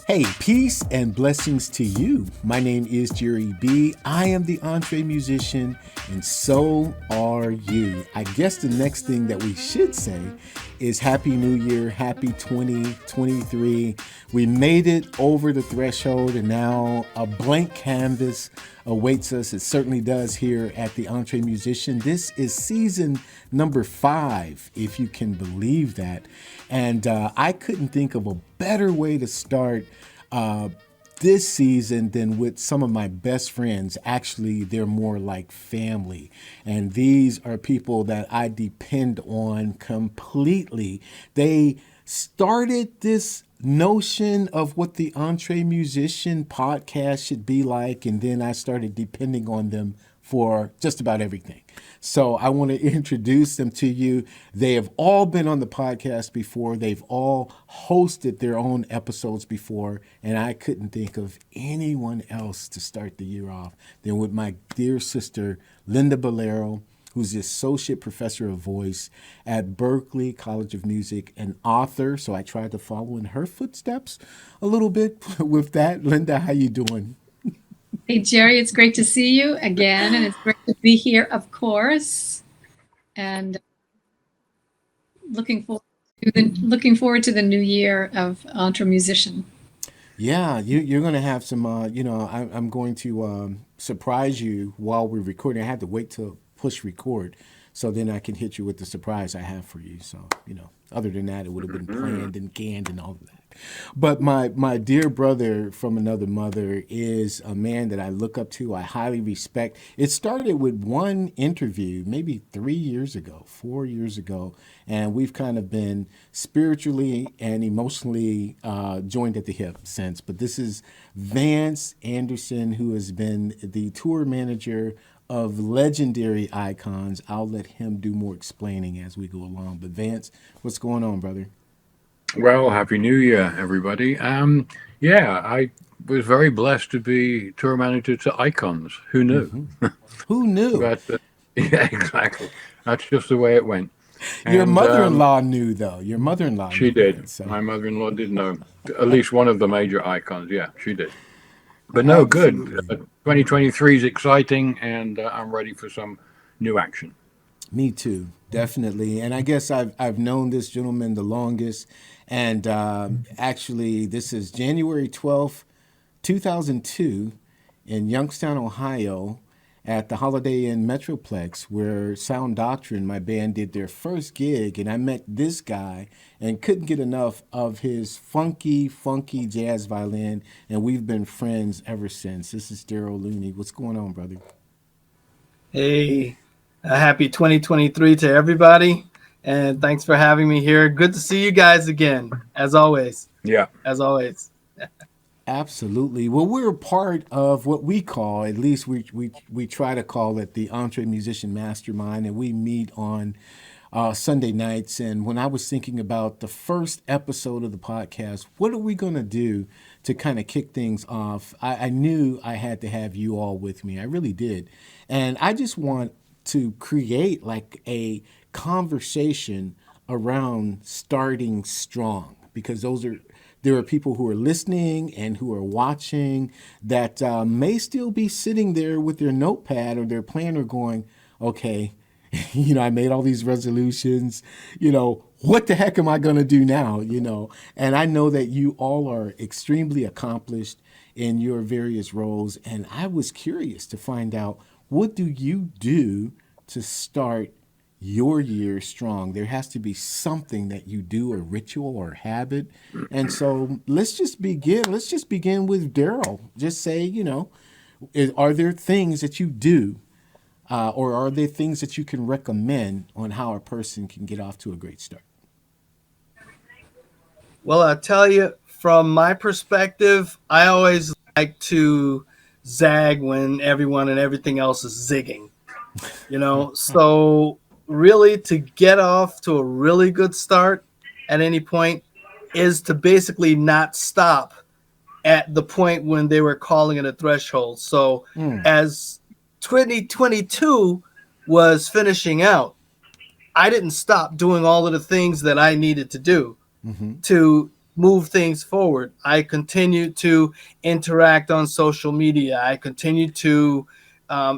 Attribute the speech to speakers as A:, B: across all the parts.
A: Hey, peace and blessings to you. My name is Jerry B. I am the entree musician, and so are you. I guess the next thing that we should say is Happy New Year, Happy 2023. We made it over the threshold, and now a blank canvas awaits us. It certainly does here at the Entree Musician. This is season number 5, if you can believe that. And I couldn't think of a better way to start this season than with some of my best friends. Actually, they're more like family. And these are people that I depend on completely. They started this notion of what the Entree Musician podcast should be like, and then I started depending on them for just about everything. So I want to introduce them to you. They have all been on the podcast before. They've all hosted their own episodes before, and I couldn't think of anyone else to start the year off than with my dear sister, Linda Balliro, who's the Associate Professor of Voice at Berklee College of Music, an author. So I tried to follow in her footsteps a little bit with that. Linda, how you doing?
B: Hey, Jerry, it's great to see you again, and it's great to be here, of course. And looking forward to the new year of Entre Musician.
A: Yeah, you're going to have some, I'm going to surprise you while we're recording. I had to wait to push record so then I can hit you with the surprise I have for you. So, other than that, it would have been planned and canned and all of that. But my dear brother from another mother is a man that I look up to, I highly respect. It started with one interview maybe 4 years ago, and we've kind of been spiritually and emotionally joined at the hip since. But this is Vance Anderson, who has been the tour manager of legendary icons. I'll let him do more explaining as we go along. But Vance, what's going on, brother?
C: Well, Happy New Year, everybody. Yeah, I was very blessed to be tour manager to Icons. Who knew?
A: Who knew?
C: But yeah, exactly. That's just the way it went.
A: Your
C: And
A: mother-in-law knew, though. Your mother-in-law
C: she
A: knew
C: did.
A: that. So
C: My mother-in-law did know at least one of the major icons. Yeah, she did. But no, good.
A: absolutely.
C: 2023 is exciting, and I'm ready for some new action.
A: Me too, definitely. And I guess I've known this gentleman the longest. And actually, this is January 12th, 2002, in Youngstown, Ohio, at the Holiday Inn Metroplex, where Sound Doctrine, my band, did their first gig. And I met this guy and couldn't get enough of his funky, funky jazz violin. And we've been friends ever since. This is Darrell Looney. What's going on, brother?
D: Hey, happy 2023 to everybody. And thanks for having me here. Good to see you guys again, as always.
C: Yeah.
D: As always.
A: Absolutely. Well, we're a part of what we call, at least we try to call it, the Entree Musician Mastermind, and we meet on Sunday nights. And when I was thinking about the first episode of the podcast, what are we going to do to kind of kick things off? I knew I had to have you all with me. I really did. And I just want to create like a conversation around starting strong, because there are people who are listening and who are watching that may still be sitting there with their notepad or their planner going, okay, I made all these resolutions, what the heck am I going to do now? And I know that you all are extremely accomplished in your various roles. And I was curious to find out, what do you do to start your year strong? There has to be something that you do, a ritual or habit. And so let's just begin. Let's just begin with Darrell. Just say, are there things that you do or are there things that you can recommend on how a person can get off to a great start?
D: Well, I'll tell you, from my perspective, I always like to zag when everyone and everything else is zigging, So really, to get off to a really good start at any point is to basically not stop at the point when they were calling it a threshold. So as 2022 was finishing out, I didn't stop doing all of the things that I needed to do to move things forward. I continue to interact on social media. I continue to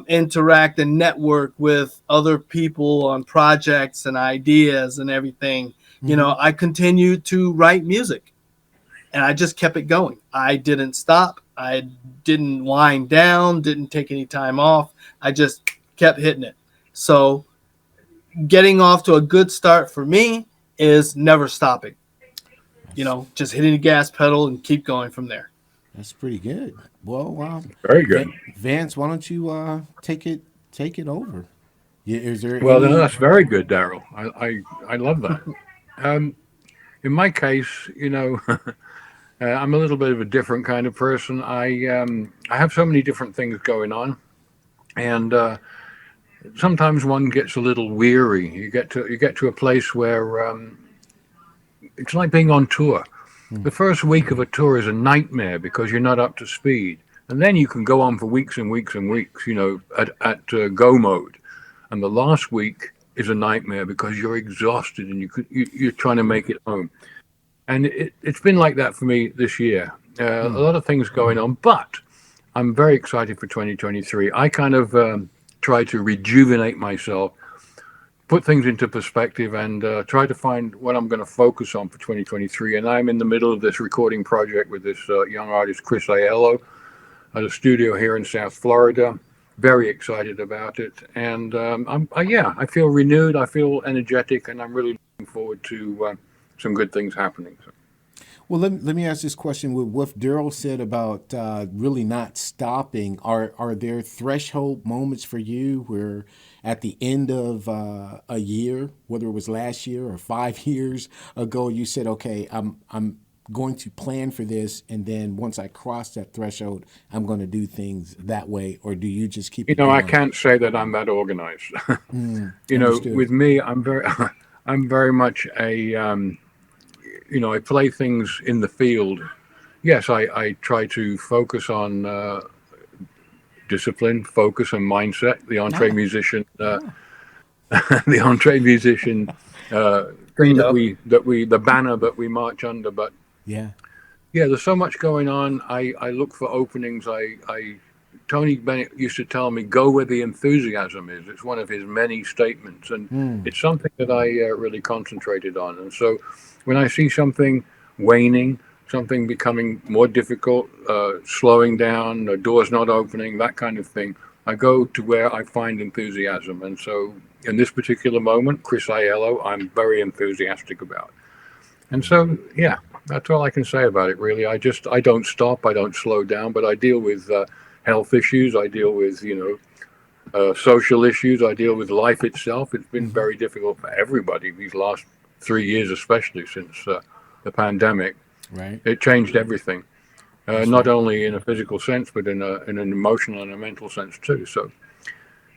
D: interact and network with other people on projects and ideas and everything. You know, I continue to write music, and I just kept it going. I didn't stop. I didn't wind down, didn't take any time off. I just kept hitting it. So getting off to a good start for me is never stopping. You know, just hitting the gas pedal and keep going from there.
A: That's pretty good. Well,
C: Very good.
A: Vance, why don't you take it over? Yeah, is there
C: Well,
A: any?
C: that's very good, Darrell. I love that. Um, in my case, I'm a little bit of a different kind of person. I have so many different things going on, and sometimes one gets a little weary. You get to a place where it's like being on tour. The first week of a tour is a nightmare because you're not up to speed, and then you can go on for weeks and weeks and weeks, at go mode. And the last week is a nightmare because you're exhausted and you're trying to make it home. And it's been like that for me this year. A lot of things going on, but I'm very excited for 2023. I kind of try to rejuvenate myself, put things into perspective, and try to find what I'm going to focus on for 2023. And I'm in the middle of this recording project with this young artist, Chris Aiello, at a studio here in South Florida. Very excited about it. And I feel renewed, I feel energetic, and I'm really looking forward to some good things happening. So.
A: Well, let me ask this question. With what Darrell said about really not stopping, are there threshold moments for you where at the end of a year, whether it was last year or 5 years ago, you said, okay, I'm going to plan for this, and then once I cross that threshold, I'm going to do things that way? Or do you just keep it going?
C: I can't say that I'm that organized.
A: Understood.
C: With me, I'm very much a I play things in the field. Yes, I try to focus on discipline, focus, and mindset. The entree musician, the entree musician thing the banner that we march under. But yeah, there's so much going on. I look for openings. Tony Bennett used to tell me, go where the enthusiasm is. It's one of his many statements, and it's something that I really concentrated on. And so when I see something waning, something becoming more difficult, slowing down, the door's not opening, that kind of thing, I go to where I find enthusiasm. And so in this particular moment, Chris Aiello, I'm very enthusiastic about. And so, yeah, that's all I can say about it, really. I don't stop, I don't slow down, but I deal with health issues, I deal with, social issues, I deal with life itself. It's been very difficult for everybody these last 3 years, especially since the pandemic.
A: Right.
C: It changed everything, not only in a physical sense, but in an emotional and a mental sense too. So,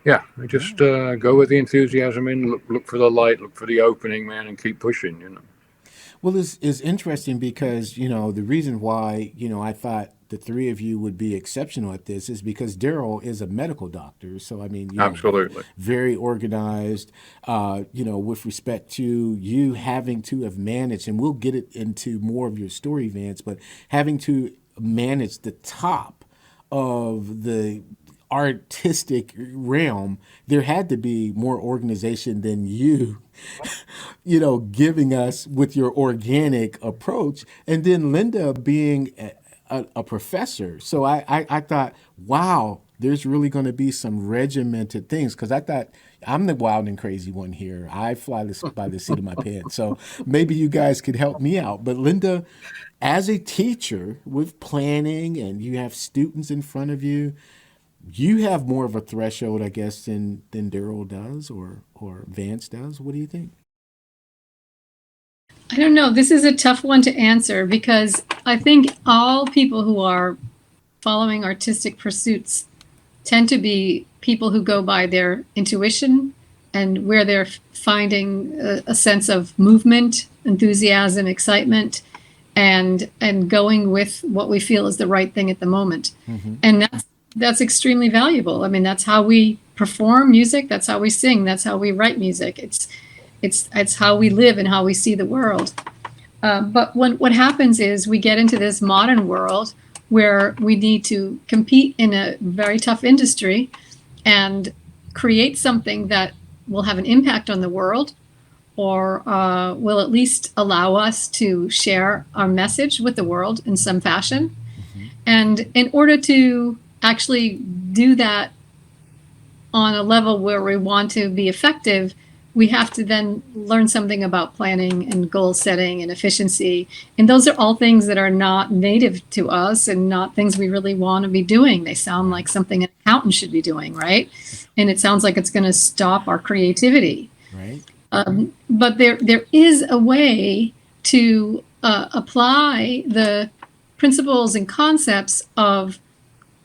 C: yeah, I just go with the enthusiasm look for the light, look for the opening, man, and keep pushing.
A: Well, it's interesting because, the reason why, I thought the three of you would be exceptional at this is because Darrell is a medical doctor. So, I mean,
C: absolutely
A: very organized, with respect to you having to have managed, and we'll get it into more of your story, Vance, but having to manage the top of the artistic realm, there had to be more organization than you, giving us with your organic approach. And then Linda being a professor. So I thought, wow, there's really going to be some regimented things, because I thought I'm the wild and crazy one here. I fly this by the seat of my pants. So maybe you guys could help me out. But Linda, as a teacher with planning, and you have students in front of you, you have more of a threshold, I guess, than Darrell does or Vance does. What do you think?
B: I don't know. This is a tough one to answer, because I think all people who are following artistic pursuits tend to be people who go by their intuition and where they're finding a sense of movement, enthusiasm, excitement, and going with what we feel is the right thing at the moment. Mm-hmm. And that's extremely valuable. I mean, that's how we perform music. That's how we sing. That's how we write music. It's how we live and how we see the world. But what happens is we get into this modern world where we need to compete in a very tough industry and create something that will have an impact on the world, or will at least allow us to share our message with the world in some fashion. And in order to actually do that on a level where we want to be effective, we have to then learn something about planning and goal setting and efficiency. And those are all things that are not native to us and not things we really want to be doing. They sound like something an accountant should be doing, right? And it sounds like it's going to stop our creativity.
A: Right.
B: But there is a way to apply the principles and concepts of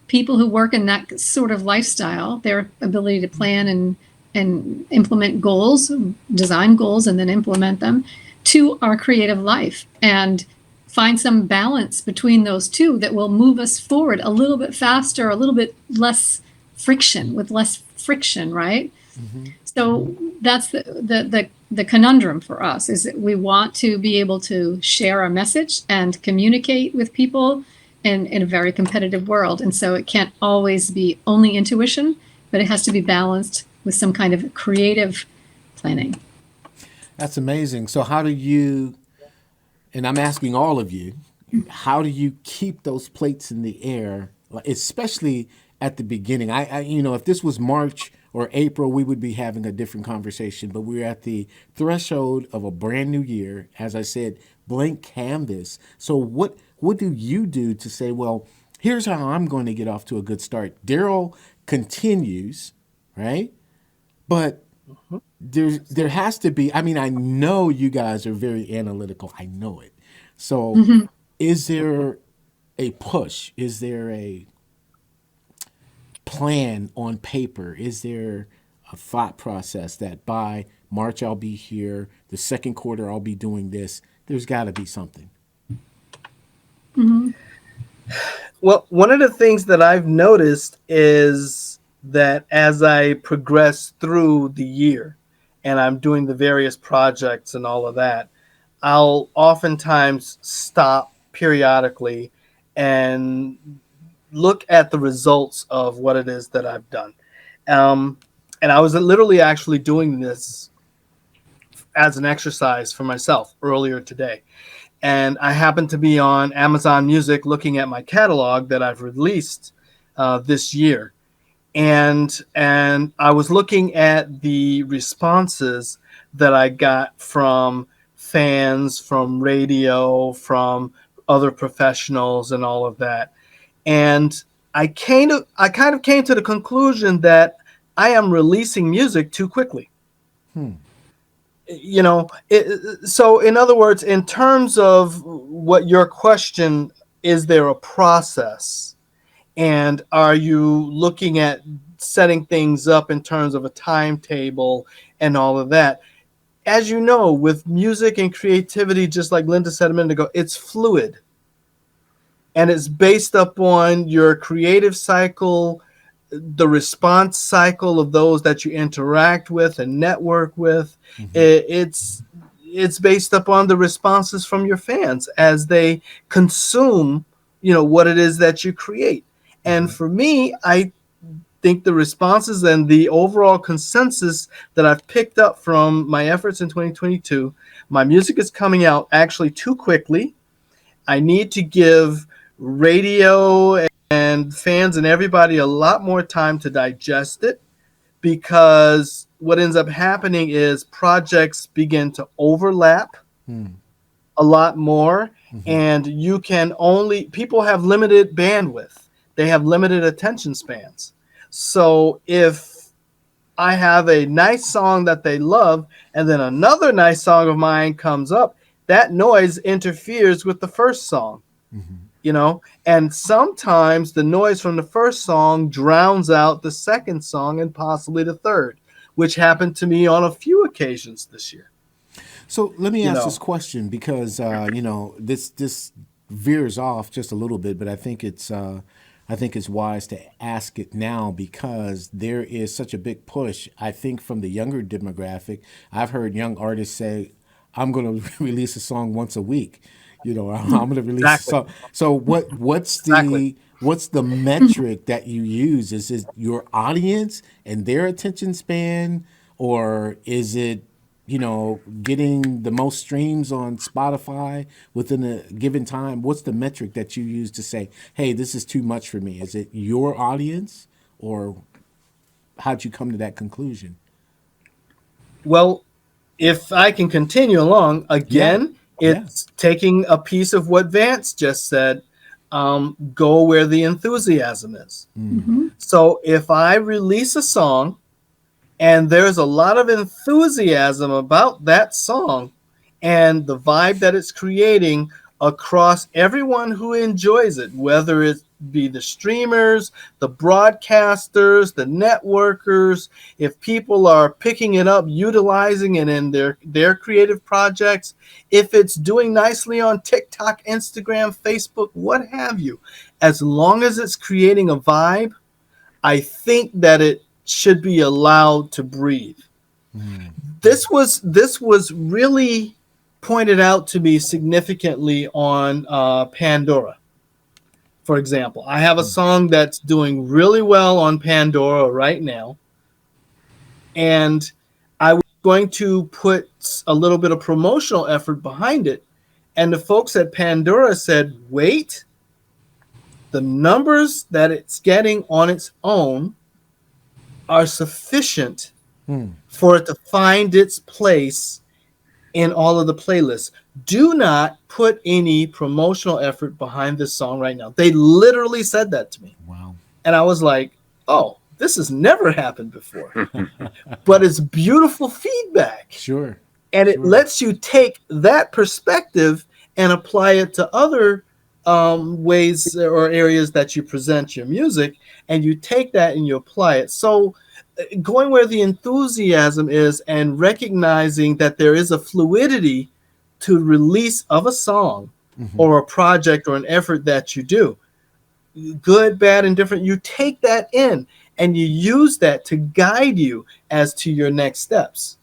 B: people who work in that sort of lifestyle, their ability to plan and implement goals, design goals, and then implement them, to our creative life, and find some balance between those two that will move us forward a little bit faster, a little bit less friction, right? So that's the conundrum for us, is that we want to be able to share our message and communicate with people in a very competitive world. And so it can't always be only intuition, but it has to be balanced with some kind of creative planning.
A: That's amazing. So how do you, and I'm asking all of you, how do you keep those plates in the air, especially at the beginning? I if this was March or April, we would be having a different conversation, but we're at the threshold of a brand new year. As I said, blank canvas. So what do you do to say, well, here's how I'm going to get off to a good start? Darrell continues, right? But there has to be, I know you guys are very analytical. I know it. So is there a push? Is there a plan on paper? Is there a thought process that by March I'll be here, the second quarter I'll be doing this? There's got to be something.
D: Well, one of the things that I've noticed is that as I progress through the year and I'm doing the various projects and all of that, I'll oftentimes stop periodically and look at the results of what it is that I've done. And I was literally actually doing this as an exercise for myself earlier today. And I happened to be on Amazon Music looking at my catalog that I've released this year. And I was looking at the responses that I got from fans, from radio, from other professionals and all of that. And I kind of came to the conclusion that I am releasing music too quickly. So in other words, in terms of what your question, is there a process? And are you looking at setting things up in terms of a timetable and all of that? As you know, with music and creativity, just like Linda said a minute ago, it's fluid. And it's based upon your creative cycle, the response cycle of those that you interact with and network with. It's based upon the responses from your fans as they consume, what it is that you create. And for me, I think the responses and the overall consensus that I've picked up from my efforts in 2022, my music is coming out actually too quickly. I need to give radio and fans and everybody a lot more time to digest it, because what ends up happening is projects begin to overlap a lot more, and people have limited bandwidth. They have limited attention spans. So if I have a nice song that they love and then another nice song of mine comes up, that noise interferes with the first song. And sometimes the noise from the first song drowns out the second song and possibly the third, which happened to me on a few occasions this year.
A: So let me ask this question, because this veers off just a little bit, but I think it's wise to ask it now, because there is such a big push, I think, from the younger demographic. I've heard young artists say, I'm going to release a song once a week. I'm going to release a song. So what's the metric that you use? Is it your audience and their attention span, or is it getting the most streams on Spotify within a given time? What's the metric that you use to say, hey, this is too much for me? Is it your audience, or how'd you come to that conclusion?
D: Well, if I can continue along, again, it's taking a piece of what Vance just said, go where the enthusiasm is.
B: Mm-hmm.
D: So if I release a song and there's a lot of enthusiasm about that song and the vibe that it's creating across everyone who enjoys it, whether it be the streamers, the broadcasters, the networkers, if people are picking it up, utilizing it in their creative projects, if it's doing nicely on TikTok, Instagram, Facebook, what have you, as long as it's creating a vibe, I think that it should be allowed to breathe. Mm. This was really pointed out to me significantly on Pandora. For example, I have a song that's doing really well on Pandora right now, and I was going to put a little bit of promotional effort behind it, and the folks at Pandora said, wait, the numbers that it's getting on its own are sufficient for it to find its place in all of the playlists. Do not put any promotional effort behind this song right now. They literally said that to me.
A: Wow.
D: And I was like, oh, this has never happened before. But it's beautiful feedback.
A: Sure.
D: And it lets you take that perspective and apply it to other ways or areas that you present your music, and you take that and you apply it. So going where the enthusiasm is and recognizing that there is a fluidity to release of a song or a project or an effort that you do, good, bad, and different, you take that in and you use that to guide you as to your next steps.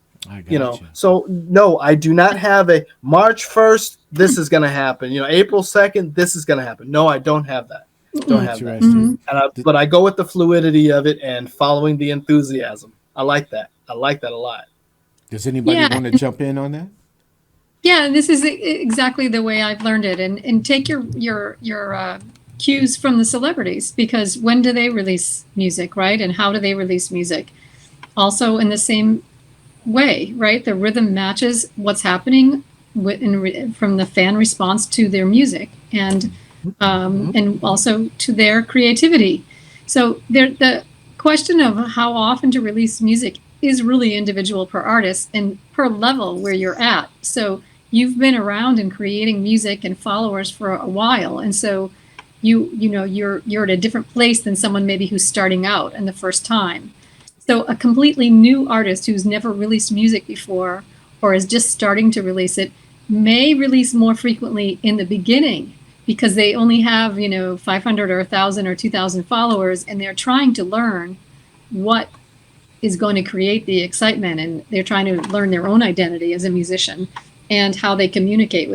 D: So no, I do not have a March 1st, this is going to happen. April 2nd, this is going to happen. No, I don't have that. Don't have that. Mm-hmm. But I go with the fluidity of it and following the enthusiasm. I like that. I like that a lot.
A: Does anybody want to jump in on that?
B: Yeah, this is exactly the way I've learned it. And take your cues from the celebrities, because when do they release music, right? And how do they release music? Also in the same way, right? The rhythm matches what's happening from the fan response to their music, and also to their creativity. So the question of how often to release music is really individual per artist and per level where you're at. So you've been around and creating music and followers for a while, and so you're at a different place than someone maybe who's starting out and the first time. So a completely new artist who's never released music before or is just starting to release it may release more frequently in the beginning because they only have 500 or 1,000 or 2,000 followers, and they're trying to learn what is going to create the excitement, and they're trying to learn their own identity as a musician and how they communicate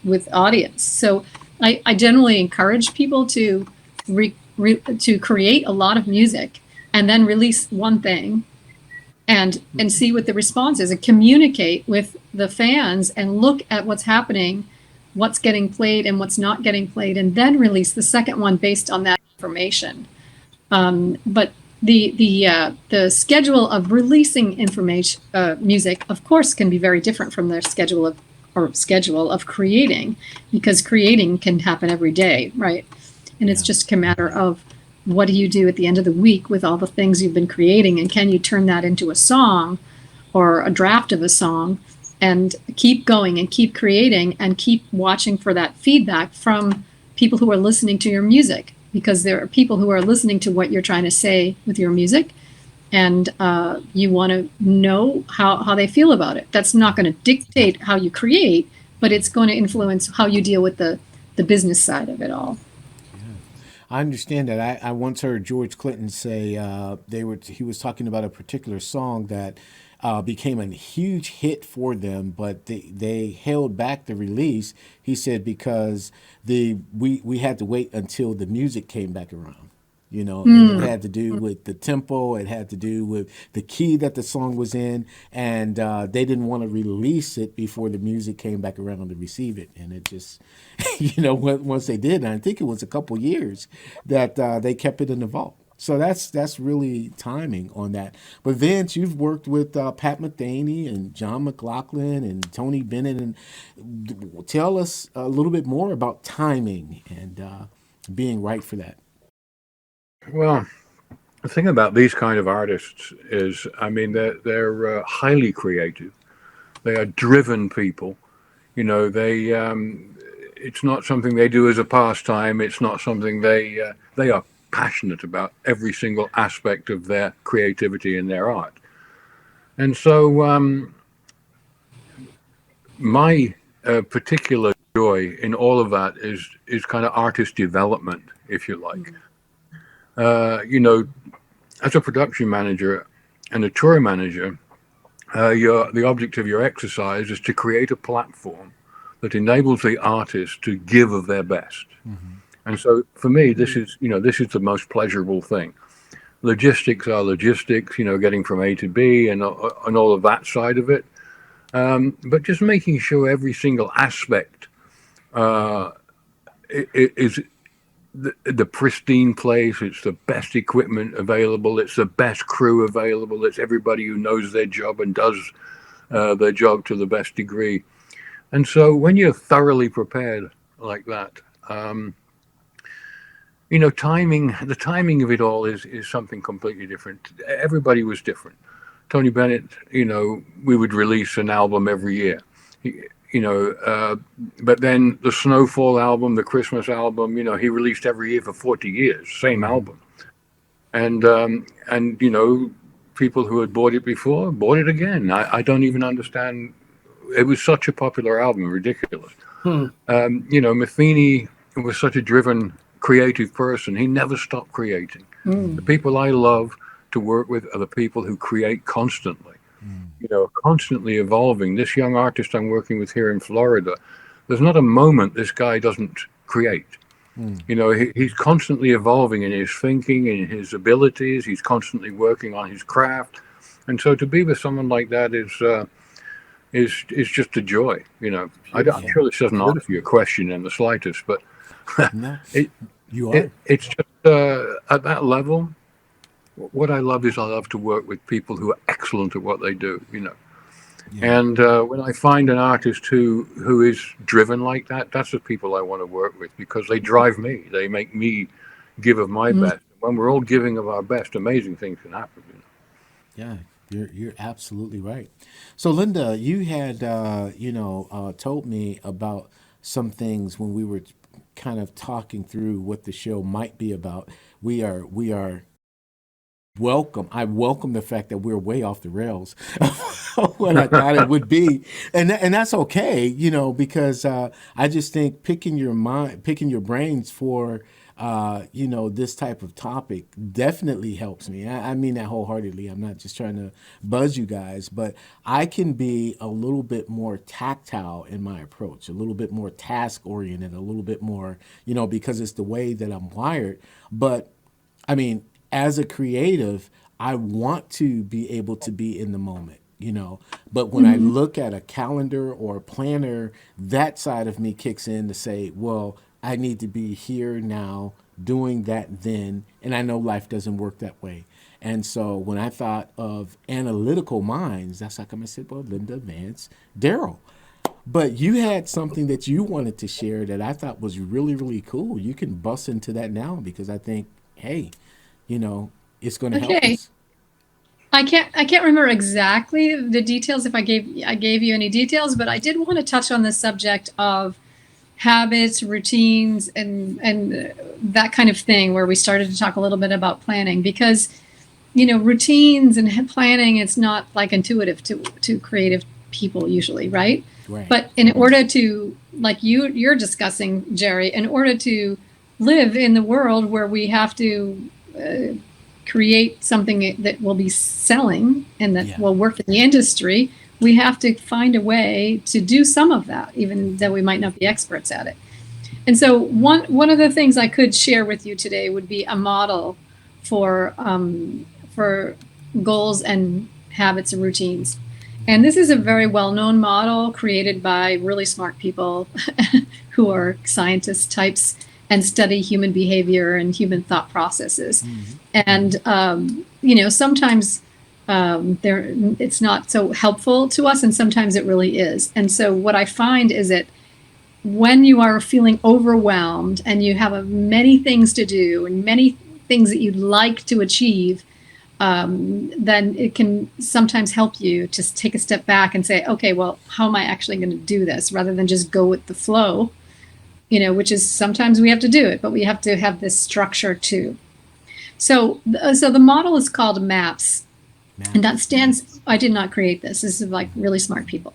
B: with audience. So I generally encourage people to to create a lot of music and then release one thing and see what the response is, and communicate with the fans and look at what's happening, what's getting played and what's not getting played, and then release the second one based on that information. But the schedule of releasing information, music, of course, can be very different from the schedule of creating, because creating can happen every day, right? And it's just a matter of what do you do at the end of the week with all the things you've been creating, and can you turn that into a song or a draft of a song, and keep going and keep creating and keep watching for that feedback from people who are listening to your music, because there are people who are listening to what you're trying to say with your music, and you want to know how they feel about it. That's not going to dictate how you create, but it's going to influence how you deal with the business side of it all.
A: I understand that. I once heard George Clinton say he was talking about a particular song that became a huge hit for them, but they held back the release. He said because we had to wait until the music came back around. And it had to do with the tempo. It had to do with the key that the song was in, and they didn't want to release it before the music came back around to receive it. And it just, once they did, and I think it was a couple years that they kept it in the vault. So that's really timing on that. But Vance, you've worked with Pat Metheny and John McLaughlin and Tony Bennett, and tell us a little bit more about timing and being right for that.
C: Well, the thing about these kind of artists is, I mean, they're highly creative. They are driven people. It's not something they do as a pastime. It's not something they are passionate about every single aspect of their creativity and their art. And so my particular joy in all of that is kind of artist development, if you like. As a production manager and a tour manager, the object of your exercise is to create a platform that enables the artist to give of their best. Mm-hmm. And so for me, this is the most pleasurable thing. Logistics are logistics, getting from A to B and all of that side of it. But just making sure every single aspect is the pristine place. It's the best equipment available. It's the best crew available. It's everybody who knows their job and does their job to the best degree. And so when you're thoroughly prepared like that, the timing of it all is something completely different. Everybody was different. Tony Bennett, we would release an album every year. But then the Snowfall album, the Christmas album, he released every year for 40 years, same album. And people who had bought it before bought it again. I don't even understand. It was such a popular album, ridiculous. Metheny was such a driven, creative person. He never stopped creating. The people I love to work with are the people who create constantly. Constantly evolving. This young artist I'm working with here in Florida, there's not a moment this guy doesn't create. He's constantly evolving in his thinking, in his abilities. He's constantly working on his craft. And so to be with someone like that is just a joy. I'm sure this doesn't answer your question in the slightest, but
A: no,
C: it's just at that level. What I love is I love to work with people who are excellent at what they do, Yeah. And when I find an artist who is driven like that, that's the people I want to work with, because they drive me. They make me give of my best. When we're all giving of our best, amazing things can happen.
A: Yeah, you're absolutely right. So Linda, you had told me about some things when we were kind of talking through what the show might be about. We are welcome. I welcome the fact that we're way off the rails what I thought it would be, and that's okay, because I just think picking your brains for this type of topic definitely helps me. I mean that wholeheartedly. I'm not just trying to buzz you guys, but I can be a little bit more tactile in my approach, a little bit more task oriented, a little bit more, because it's the way that I'm wired. But I mean, as a creative, I want to be able to be in the moment, but when I look at a calendar or a planner, that side of me kicks in to say, well, I need to be here now doing that then. And I know life doesn't work that way. And so when I thought of analytical minds, that's how come I said, well, Linda, Vance, Darrell. But you had something that you wanted to share that I thought was really, really cool. You can bust into that now, because I think, hey, it's going to help us.
B: I can't remember exactly the details if I gave you any details, but I did want to touch on the subject of habits, routines, and that kind of thing, where we started to talk a little bit about planning, because routines and planning, it's not like intuitive to creative people usually, right?
A: Right.
B: But in order to, like you're discussing, Jerry, in order to live in the world where we have to create something that will be selling and that will work in the industry, we have to find a way to do some of that, even though we might not be experts at it. And so one of the things I could share with you today would be a model for goals and habits and routines. And this is a very well-known model created by really smart people who are scientist types and study human behavior and human thought processes. And, sometimes it's not so helpful to us, and sometimes it really is. And so what I find is that when you are feeling overwhelmed and you have many things to do and many things that you'd like to achieve, then it can sometimes help you to take a step back and say, okay, well, how am I actually going to do this, rather than just go with the flow, which is sometimes we have to do it, but we have to have this structure too. So the model is called MAPS, and that stands, I did not create this. This is like really smart people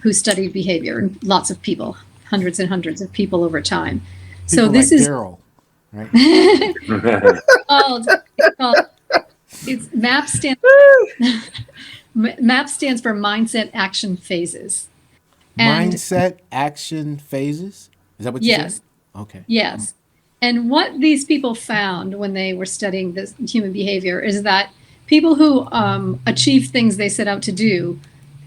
B: who studied behavior, and lots of people, hundreds and hundreds of people over time.
A: People so this like is Darrell, right?
B: It's MAP stands for mindset action phases.
A: And mindset action phases? Is that what you said? Okay.
B: Yes. And what these people found when they were studying this human behavior is that people who achieve things they set out to do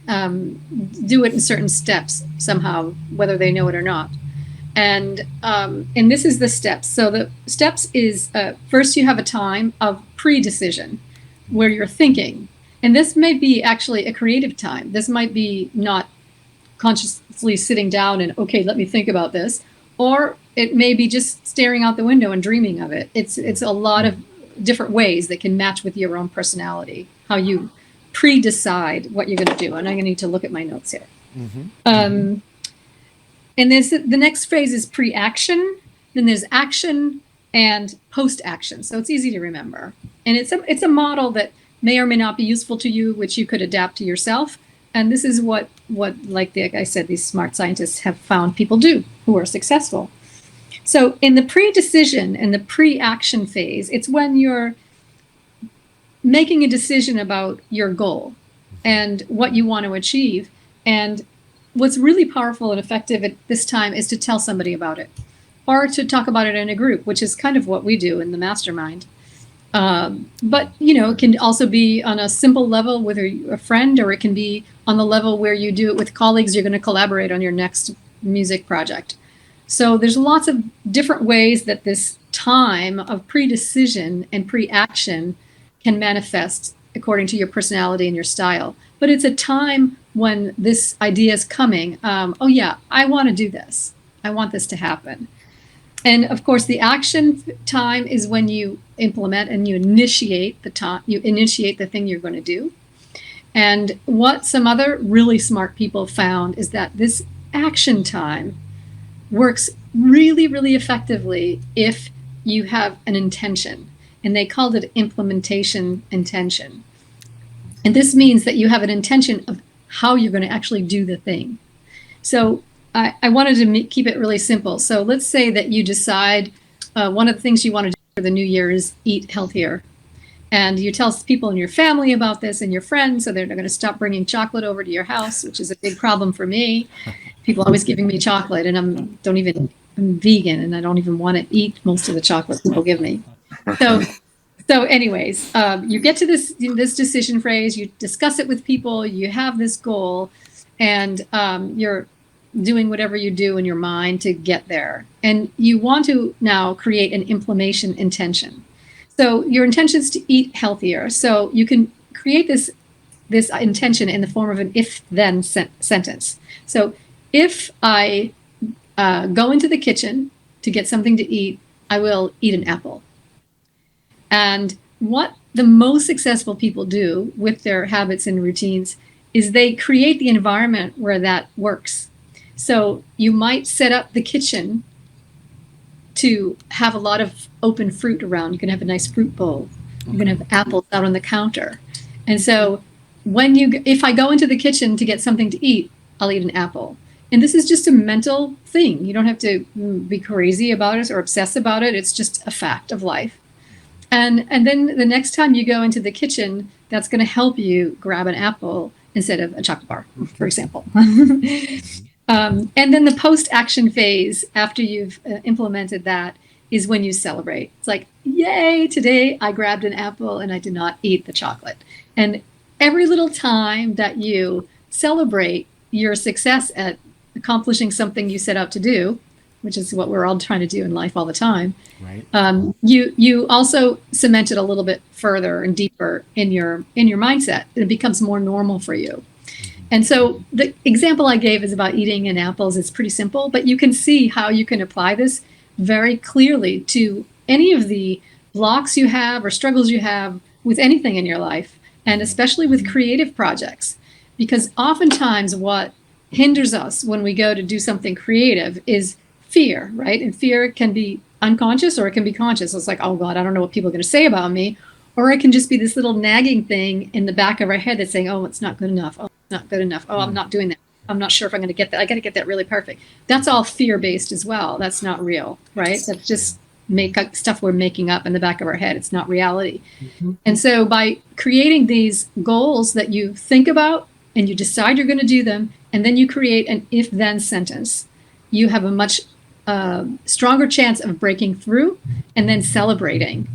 B: it in certain steps somehow, whether they know it or not. And this is the steps. So the steps is first you have a time of pre-decision where you're thinking. And this may be actually a creative time. This might be not consciously sitting down and, okay, let me think about this. Or it may be just staring out the window and dreaming of it. It's a lot of different ways that can match with your own personality, how you pre-decide what you're going to do. And I'm going to need to look at my notes here. And the next phase is pre-action. Then there's action and post-action. So it's easy to remember. And it's a model that may or may not be useful to you, which you could adapt to yourself. And this is what like I said, these smart scientists have found people do who are successful. So in the pre-decision and the pre-action phase, it's when you're making a decision about your goal and what you want to achieve. And what's really powerful and effective at this time is to tell somebody about it, or to talk about it in a group, which is kind of what we do in the mastermind. But, it can also be on a simple level with a friend, or it can be on the level where you do it with colleagues. You're going to collaborate on your next music project. So there's lots of different ways that this time of pre-decision and pre-action can manifest according to your personality and your style. But it's a time when this idea is coming. Oh yeah, I want to do this. I want this to happen. And of course, the action time is when you implement and you initiate the thing you're going to do. And what some other really smart people found is that this action time works really, really effectively if you have an intention. And they called it implementation intention. And this means that you have an intention of how you're going to actually do the thing. So I wanted to keep it really simple. So let's say that you decide one of the things you want to do for the new year is eat healthier. And you tell people in your family about this and your friends, so they're going to stop bringing chocolate over to your house, which is a big problem for me. People always giving me chocolate, and I'm vegan, and I don't even want to eat most of the chocolate people give me. So anyways, you get to this decision phrase, you discuss it with people, you have this goal, and you're doing whatever you do in your mind to get there. And you want to now create an implementation intention. So your intention is to eat healthier. So you can create this intention in the form of an if-then sentence. So if I go into the kitchen to get something to eat, I will eat an apple. And what the most successful people do with their habits and routines is they create the environment where that works. So you might set up the kitchen to have a lot of open fruit around. You can have a nice fruit bowl. You're going to have apples out on the counter. And so if I go into the kitchen to get something to eat, I'll eat an apple. And this is just a mental thing. You don't have to be crazy about it or obsess about it. It's just a fact of life. And then the next time you go into the kitchen, that's going to help you grab an apple instead of a chocolate bar, for example. And then the post-action phase, after you've implemented that, is when you celebrate. It's like, yay, today I grabbed an apple and I did not eat the chocolate. And every little time that you celebrate your success at accomplishing something you set out to do, which is what we're all trying to do in life all the time,
A: right?
B: You also cement it a little bit further and deeper in your mindset. It becomes more normal for you. And so the example I gave is about eating an apples. It's pretty simple, but you can see how you can apply this very clearly to any of the blocks you have or struggles you have with anything in your life, and especially with creative projects. Because oftentimes what hinders us when we go to do something creative is fear, right? And fear can be unconscious or it can be conscious. It's like, oh God, I don't know what people are going to say about me. Or it can just be this little nagging thing in the back of our head that's saying, oh, it's not good enough. Oh, it's not good enough. Oh, I'm not doing that. I'm not sure if I'm going to get that. I got to get that really perfect. That's all fear-based as well. That's not real, right? That's just stuff we're making up in the back of our head. It's not reality. And so by creating these goals that you think about and you decide you're going to do them, and then you create an if-then sentence, you have a much stronger chance of breaking through and then celebrating.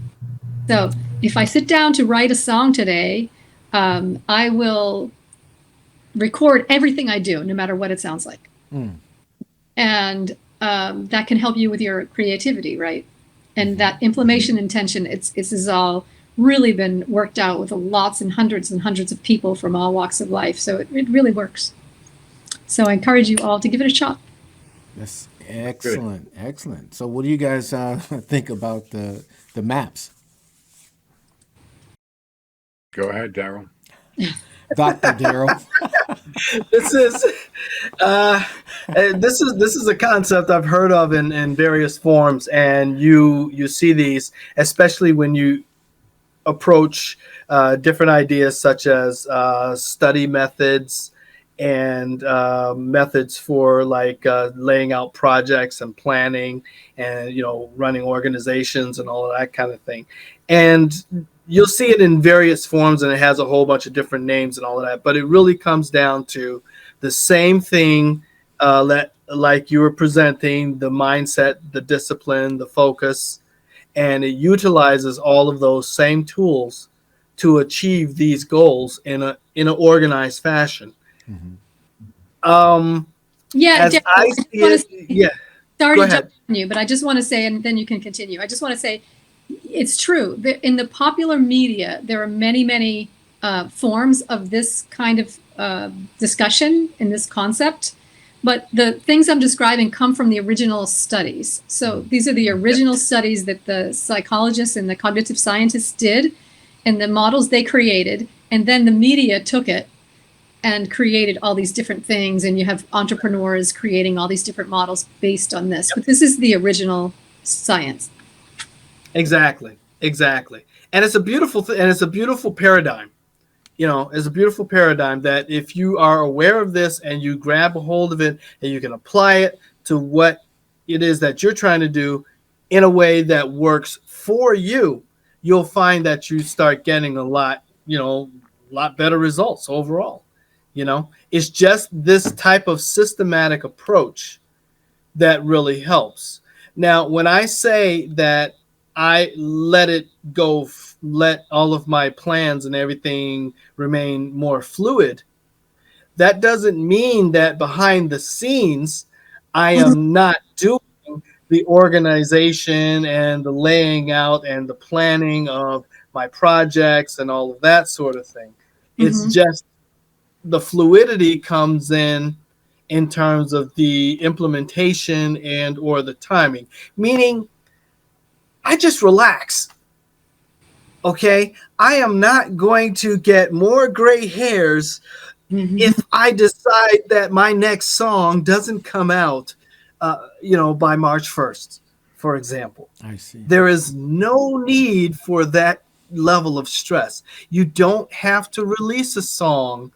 B: So if I sit down to write a song today, I will record everything I do, no matter what it sounds like. And that can help you with your creativity, right? And that implementation intention, this is all really been worked out with lots and hundreds of people from all walks of life. So it really works. So I encourage you all to give it a shot.
A: That's excellent. Good. Excellent. So what do you guys think about the maps?
C: Go ahead, Darrell.
A: Dr. Darrell.
D: This is a concept I've heard of in various forms, and you see these, especially when you approach different ideas such as study methods and methods for like laying out projects and planning and running organizations and all of that kind of thing. And you'll see it in various forms, and it has a whole bunch of different names and all of that. But it really comes down to the same thing that, like you were presenting, the mindset, the discipline, the focus, and it utilizes all of those same tools to achieve these goals in an organized fashion.
B: Yeah,
D: as I see it,
B: sorry to jump on you, but I just want to say, and then you can continue. I just want to say, it's true. In the popular media, there are many forms of this kind of discussion in this concept, but the things I'm describing come from the original studies. So these are the original studies that the psychologists and the cognitive scientists did, and the models they created, and then the media took it and created all these different things, and you have entrepreneurs creating all these different models based on this. But this is the original science.
D: Exactly. And it's a beautiful and it's a beautiful paradigm. It's a beautiful paradigm that if you are aware of this and you grab a hold of it and you can apply it to what it is that you're trying to do in a way that works for you, you'll find that you start getting a lot better results overall. It's just this type of systematic approach that really helps. Now, when I say that I let it go, let all of my plans and everything remain more fluid, that doesn't mean that behind the scenes I am not doing the organization and the laying out and the planning of my projects and all of that sort of thing. It's just the fluidity comes in terms of the implementation and or the timing, meaning I just relax. Okay, I am not going to get more gray hairs if I decide that my next song doesn't come out, by March 1st, for example.
A: I see.
D: There is no need for that level of stress. You don't have to release a song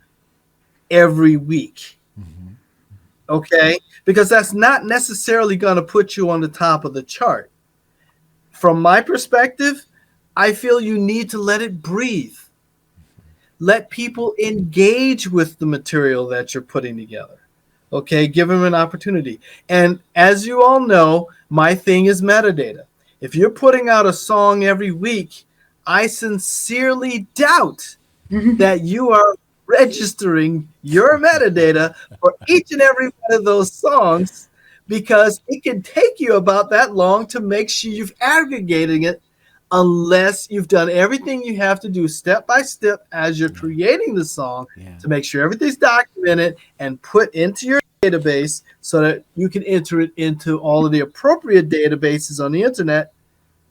D: every week. Okay? Because that's not necessarily going to put you on the top of the chart. From my perspective, I feel you need to let it breathe. Let people engage with the material that you're putting together. Okay, give them an opportunity. And as you all know, my thing is metadata. If you're putting out a song every week, I sincerely doubt that you are registering your metadata for each and every one of those songs, because it can take you about that long to make sure you've aggregated it, unless you've done everything you have to do step by step as you're creating the song to make sure everything's documented and put into your database so that you can enter it into all of the appropriate databases on the internet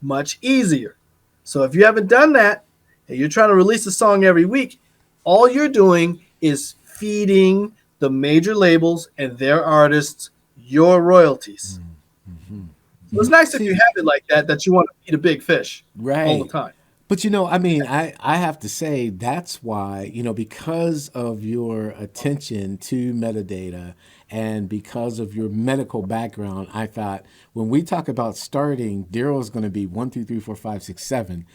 D: much easier. So if you haven't done that and you're trying to release a song every week, all you're doing is feeding the major labels and their artists your royalties. So it's nice if you have it like that you want to feed a big fish all the time.
A: But, I mean, I have to say that's why, because of your attention to metadata and because of your medical background, I thought when we talk about starting, Darrell is going to be 1, 2, 3, 4, 5, 6, 7.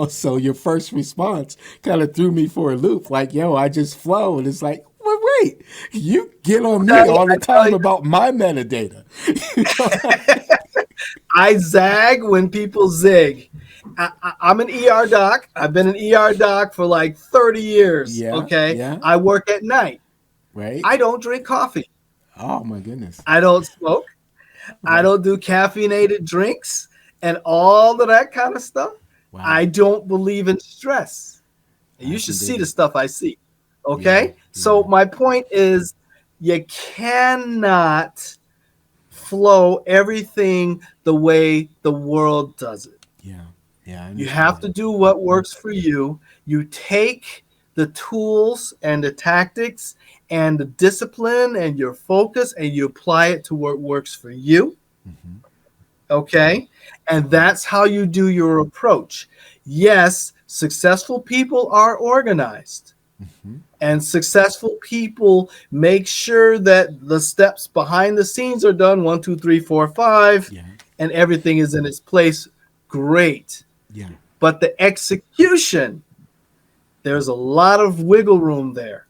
A: So your first response kind of threw me for a loop. Like, I just flow. And it's like, well, wait, you get on me all the time about my metadata.
D: I zag when people zig. I'm an ER doc. I've been an ER doc for like 30 years. I work at night.
A: Right.
D: I don't drink coffee.
A: Oh, my goodness.
D: I don't smoke. Right. I don't do caffeinated drinks and all of that kind of stuff. Wow. I don't believe in stress. You should see the stuff I see. Okay? So my point is, you cannot flow everything the way the world does it. You have to do what works for you. You take the tools and the tactics and the discipline and your focus and you apply it to what works for you. Okay? And that's how you do your approach. Yes, successful people are organized. And successful people make sure that the steps behind the scenes are done 1, 2, 3, 4, 5, and everything is in its place. Great. But the execution, there's a lot of wiggle room there.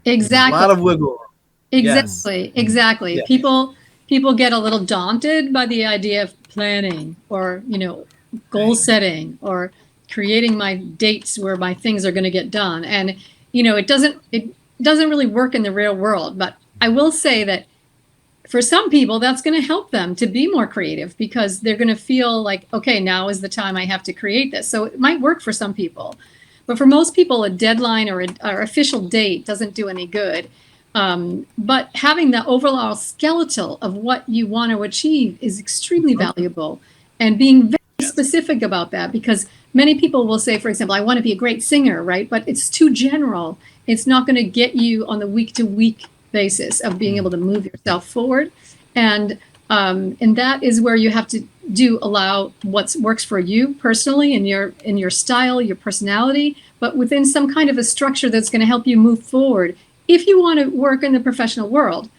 B: Exactly.
D: A lot of wiggle room.
B: Exactly. Yes. People get a little daunted by the idea of planning or, goal setting or creating my dates where my things are going to get done. And it doesn't really work in the real world. But I will say that for some people, that's going to help them to be more creative because they're going to feel like, okay, now is the time I have to create this. So it might work for some people. But for most people, a deadline or official date doesn't do any good. But having the overall skeletal of what you want to achieve is extremely valuable. And being very specific about that, because many people will say, for example, I want to be a great singer, right? But it's too general. It's not going to get you on the week-to-week basis of being able to move yourself forward. And that is where you have to allow what works for you personally in your style, your personality, but within some kind of a structure that's going to help you move forward. If you want to work in the professional world,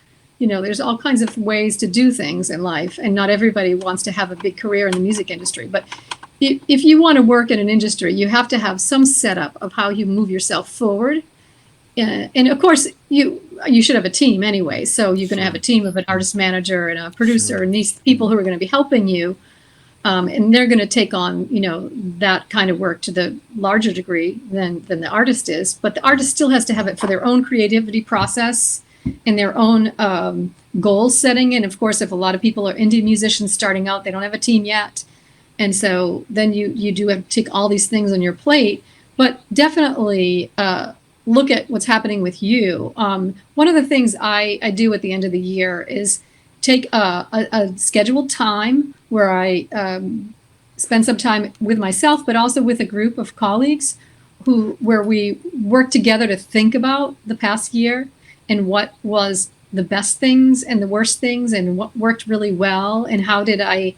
B: there's all kinds of ways to do things in life, and not everybody wants to have a big career in the music industry. But if you want to work in an industry, you have to have some setup of how you move yourself forward. And of course, you should have a team anyway. So you're going to have a team of an artist manager and a producer and these people who are going to be helping you. And they're going to take on, that kind of work to the larger degree than the artist is. But the artist still has to have it for their own creativity process and their own goal setting. And of course, if a lot of people are indie musicians starting out, they don't have a team yet. And so then you do have to take all these things on your plate. But definitely look at what's happening with you. One of the things I do at the end of the year is take a scheduled time where I spend some time with myself, but also with a group of colleagues where we work together to think about the past year and what was the best things and the worst things and what worked really well and how did I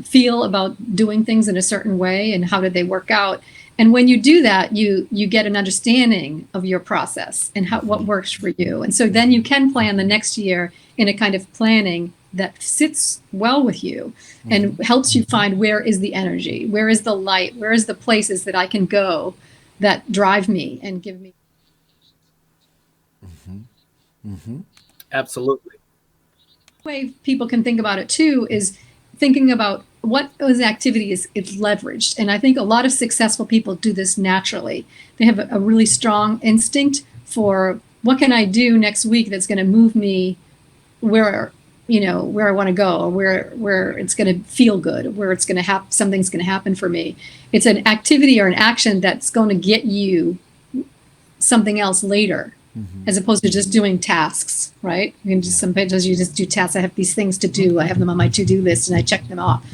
B: feel about doing things in a certain way and how did they work out. And when you do that, you get an understanding of your process and what works for you. And so then you can plan the next year in a kind of planning that sits well with you and helps you find where is the energy, where is the light, where is the places that I can go that drive me and give me.
D: Absolutely.
B: The way people can think about it too is thinking about what those activities it's leveraged. And I think a lot of successful people do this naturally. They have a really strong instinct for what can I do next week that's going to move me where I want to go, or where it's going to feel good, where it's going to happen, something's going to happen for me. It's an activity or an action that's going to get you something else later, as opposed to just doing tasks, right? You can just sometimes you just do tasks. I have these things to do. I have them on my to-do list and I check them off.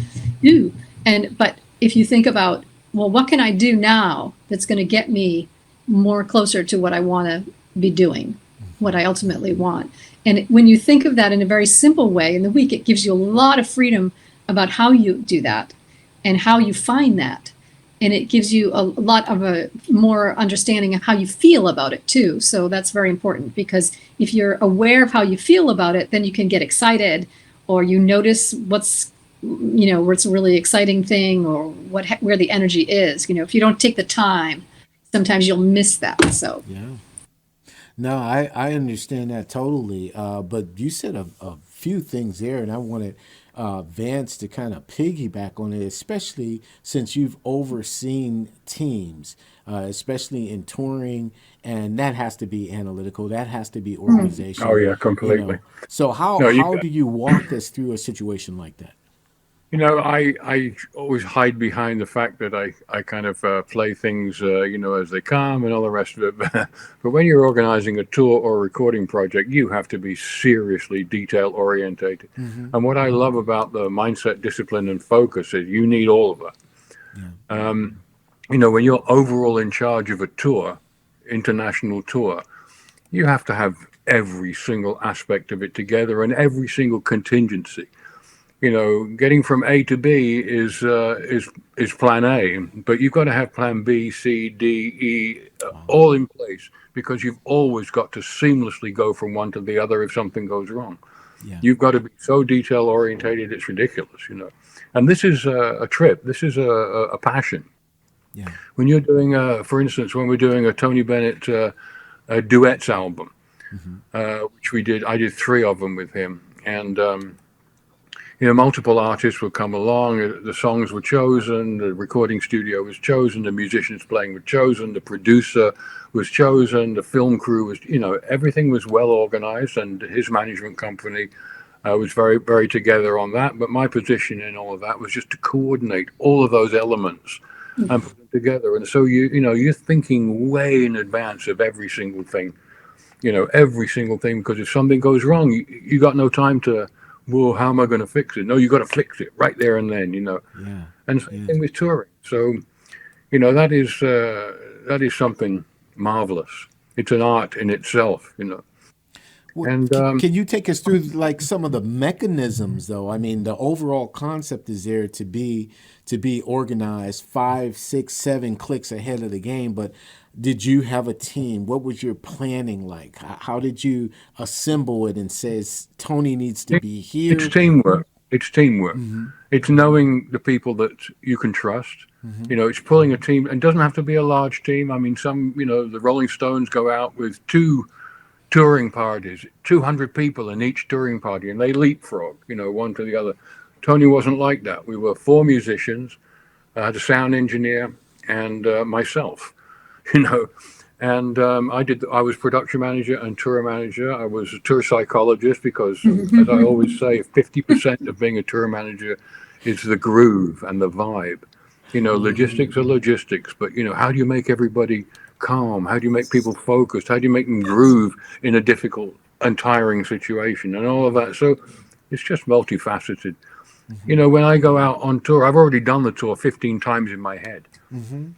B: But if you think about, well, what can I do now that's going to get me more closer to what I want to be doing, what I ultimately want? And when you think of that in a very simple way in the week, it gives you a lot of freedom about how you do that and how you find that. And it gives you a lot of a more understanding of how you feel about it too. So that's very important, because if you're aware of how you feel about it, then you can get excited, or you notice what's a really exciting thing, or where the energy is. If you don't take the time, sometimes you'll miss that. So
A: yeah. No, I understand that totally. But you said a few things there, and I wanted Vance to kind of piggyback on it, especially since you've overseen teams, especially in touring, and that has to be analytical, that has to be organizational.
C: Oh yeah, completely.
A: So how do you walk us through a situation like that?
C: I always hide behind the fact that I kind of play things, as they come and all the rest of it. But when you're organizing a tour or recording project, you have to be seriously detail orientated. And what I love about the mindset, discipline, and focus is you need all of that. When you're overall in charge of a tour, international tour, you have to have every single aspect of it together and every single contingency. Getting from A to B is plan A, but you've got to have plan B, C, D, E, all in place, because you've always got to seamlessly go from one to the other if something goes wrong. Yeah. You've got to be so detail orientated, it's ridiculous, And this is a trip. This is a passion. Yeah. When you're doing, for instance, when we're doing a Tony Bennett duets album, which I did 3 of them with him, and multiple artists would come along, the songs were chosen, the recording studio was chosen, the musicians playing were chosen, the producer was chosen, the film crew was, everything was well organized, and his management company was very, very together on that. But my position in all of that was just to coordinate all of those elements and put them together. And so you're thinking way in advance of every single thing, because if something goes wrong, you got no time to, well, how am I going to fix it? No, you got to fix it right there and then, Yeah. And same thing with touring. So, that is something marvelous. It's an art in itself,
A: Well, and can you take us through like some of the mechanisms, though? I mean, the overall concept is there to be organized 5, 6, 7 clicks ahead of the game, but did you have a team? What was your planning like? How did you assemble it and says Tony needs to be here?
C: It's teamwork. It's knowing the people that you can trust. It's pulling a team, and it doesn't have to be a large team. I mean, the Rolling Stones go out with 2 touring parties, 200 people in each touring party, and they leapfrog, one to the other. Tony wasn't like that. We were 4 musicians, I had a sound engineer, and myself. And I was production manager and tour manager. I was a tour psychologist, because as I always say, 50% of being a tour manager is the groove and the vibe. Logistics are logistics, but how do you make everybody calm? How do you make people focused? How do you make them groove in a difficult and tiring situation, and all of that? So it's just multifaceted. When I go out on tour, I've already done the tour 15 times in my head. When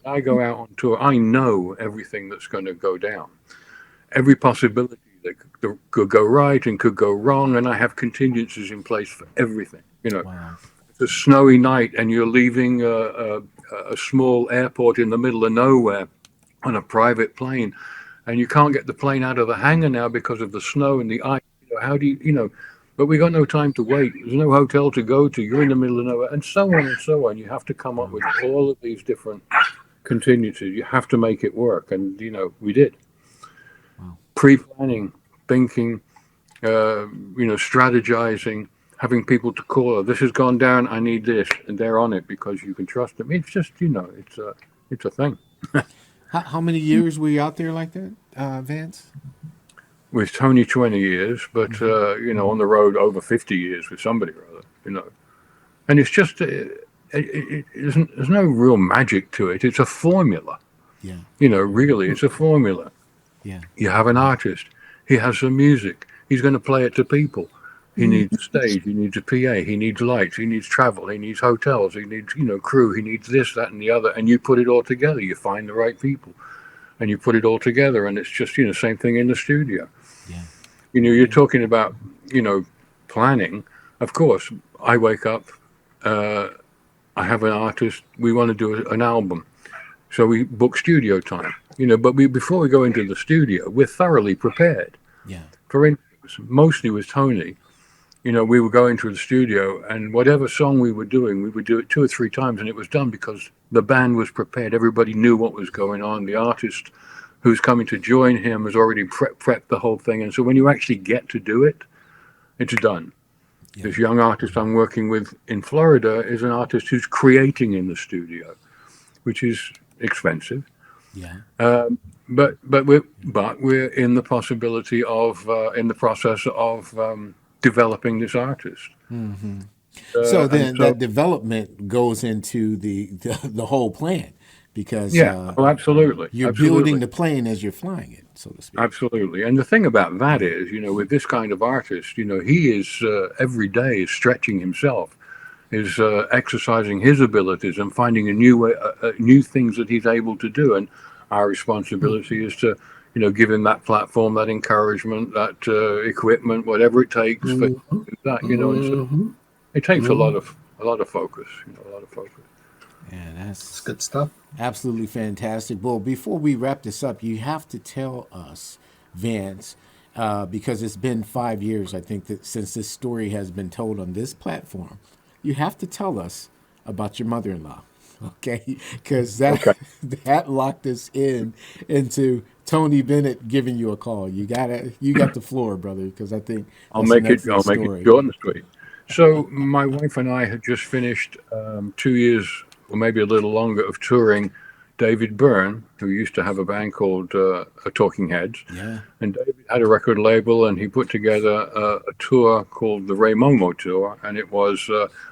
C: I go out on tour, I know everything that's going to go down, every possibility that could go right and could go wrong, and I have contingencies in place for everything. Wow. it's a snowy night and you're leaving a small airport in the middle of nowhere on a private plane, and you can't get the plane out of the hangar now because of the snow and the ice. How do you? But we got no time to wait. There's no hotel to go to. You're in the middle of nowhere, and so on and so on. You have to come up with all of these different contingencies. You have to make it work, and we did.
A: Wow.
C: Pre-planning, thinking, strategizing, having people to call. This has gone down. I need this, and they're on it because you can trust them. It's just, it's a thing.
A: How many years were you out there like that, Vance?
C: With Tony, 20 years, but on the road over 50 years with somebody or other. And it's just there's no real magic to it. It's a formula.
A: Yeah.
C: Really, it's a formula.
A: Yeah.
C: You have an artist. He has some music. He's going to play it to people. He needs a stage. He needs a PA. He needs lights. He needs travel. He needs hotels. He needs, crew. He needs this, that, and the other. And you put it all together. You find the right people, and you put it all together. And it's just, same thing in the studio.
A: Yeah.
C: You're talking about, planning. Of course, I wake up. I have an artist. We want to do an album, so we book studio time. But before we go into the studio, we're thoroughly prepared.
A: Yeah.
C: For instance, mostly with Tony. We would go into the studio, and whatever song we were doing, we would do it 2 or 3 times, and it was done because the band was prepared. Everybody knew what was going on. The artist who's coming to join him has already prepped the whole thing. And so when you actually get to do it, it's done. Yeah. This young artist I'm working with in Florida is an artist who's creating in the studio, which is expensive.
A: Yeah.
C: But we're in the possibility of in the process of developing this artist.
A: Mm-hmm. So that development goes into the whole plan, because
C: absolutely,
A: you're building the plane as you're flying it, so to speak.
C: Absolutely. And the thing about that is, with this kind of artist, he is every day is stretching himself, is exercising his abilities and finding a new way, new things that he's able to do. And our responsibility is to give him that platform, that encouragement, that equipment, whatever it takes for that. And so it takes a lot of focus. A lot of focus.
A: Yeah, that's
D: good stuff.
A: Absolutely fantastic. Well, before we wrap this up, you have to tell us, Vance, because it's been 5 years, I think, that since this story has been told on this platform. You have to tell us about your mother-in-law, okay? Because that locked us into Tony Bennett giving you a call. You got the floor, brother, because I think
C: I'll make it short and sweet. So my wife and I had just finished 2 years, or maybe a little longer, of touring David Byrne, who used to have a band called Talking Heads.
A: Yeah. And
C: David had a record label, and he put together a tour called the Ray Momo Tour, and it was